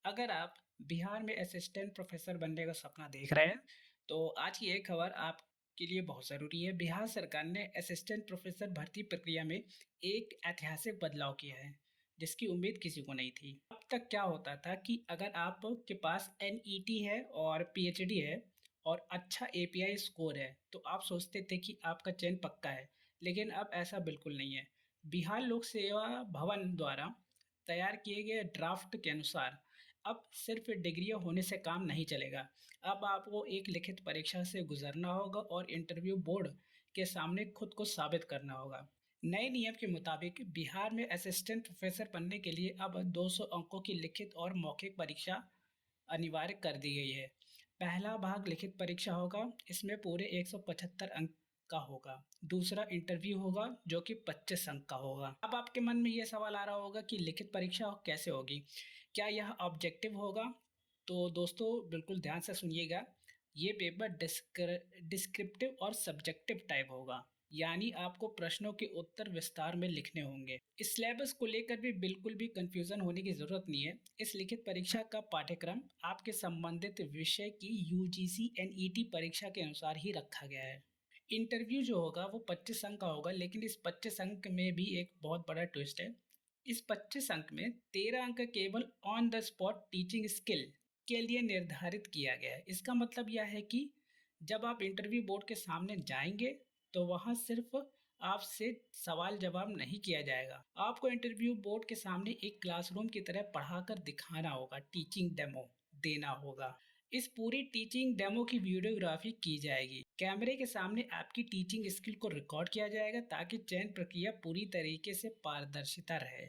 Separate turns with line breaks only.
अगर आप बिहार में असिस्टेंट प्रोफेसर बनने का सपना देख रहे हैं, तो आज की एक खबर आपके लिए बहुत ज़रूरी है। बिहार सरकार ने असिस्टेंट प्रोफेसर भर्ती प्रक्रिया में एक ऐतिहासिक बदलाव किया है, जिसकी उम्मीद किसी को नहीं थी। अब तक क्या होता था कि अगर आपके पास एनईटी है और पीएचडी है और अच्छा एपीआई स्कोर है, तो आप सोचते थे कि आपका चयन पक्का है। लेकिन अब ऐसा बिल्कुल नहीं है। बिहार लोक सेवा भवन द्वारा तैयार किए गए ड्राफ्ट के अनुसार अब सिर्फ डिग्रियां होने से काम नहीं चलेगा। अब आपको एक लिखित परीक्षा से गुजरना होगा और इंटरव्यू बोर्ड के सामने खुद को साबित करना होगा। नए नियम के मुताबिक बिहार में असिस्टेंट प्रोफेसर बनने के लिए अब 200 अंकों की लिखित और मौखिक परीक्षा अनिवार्य कर दी गई है। पहला भाग लिखित परीक्षा होगा, इसमें पूरे 175 अंक का होगा। दूसरा इंटरव्यू होगा जो कि 25 अंक का होगा। अब आपके मन में ये सवाल आ रहा होगा कि लिखित परीक्षा कैसे होगी, क्या यह ऑब्जेक्टिव होगा? तो दोस्तों बिल्कुल ध्यान से सुनिएगा। ये पेपर डिस्क्रिप्टिव और सब्जेक्टिव टाइप होगा, यानी आपको प्रश्नों के उत्तर विस्तार में लिखने होंगे। इस सिलेबस को लेकर भी बिल्कुल भी कंफ्यूजन होने की जरूरत नहीं है। इस लिखित परीक्षा का पाठ्यक्रम आपके संबंधित विषय की यूजीसी एनईटी परीक्षा के अनुसार ही रखा गया है। इंटरव्यू जो होगा वो 25 अंक का होगा, लेकिन इस 25 अंक में भी एक बहुत बड़ा ट्विस्ट है। इस 25 अंक में 13 अंक केवल on the spot teaching skill के लिए निर्धारित किया गया है। इसका मतलब यह है कि जब आप इंटरव्यू बोर्ड के सामने जाएंगे, तो वहां सिर्फ आपसे सवाल जवाब नहीं किया जाएगा। आपको इंटरव्यू बोर्ड के सामने एक क्लासरूम की तरह पढ़ाकर दिखाना होगा, टीचिंग डेमो देना होगा। इस पूरी टीचिंग डेमो की वीडियोग्राफी की जाएगी। कैमरे के सामने आपकी टीचिंग स्किल को रिकॉर्ड किया जाएगा ताकि चयन प्रक्रिया पूरी तरीके से पारदर्शिता रहे।